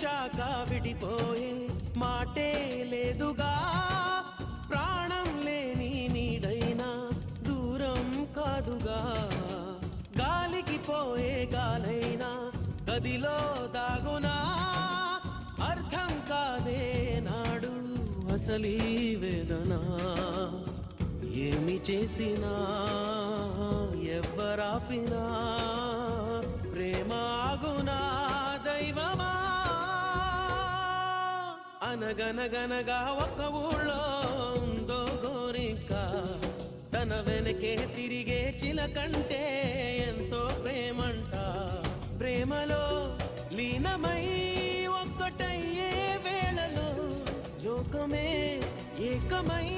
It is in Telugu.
ప్రేమించాక విడిపోయే మాటే లేదుగా ప్రాణం లేని నీడైనా దూరం కాదుగా గాలికి పోయే గాలైనా గదిలో దాగునా అర్థం కాదే నాడు అసలీ వేదన ఏమి చేసినా ఎవ్వరాపినా ప్రేమ ఆగునా దైవమా అనగనగనగా ఒక ఊళ్ళో ఉందో గోరింక తన వెనకే తిరిగే చిలకంటే ఎంతో ప్రేమంట ప్రేమలో లీనమై ఒక్కటయ్యే వేళలో లోకమే ఏకమై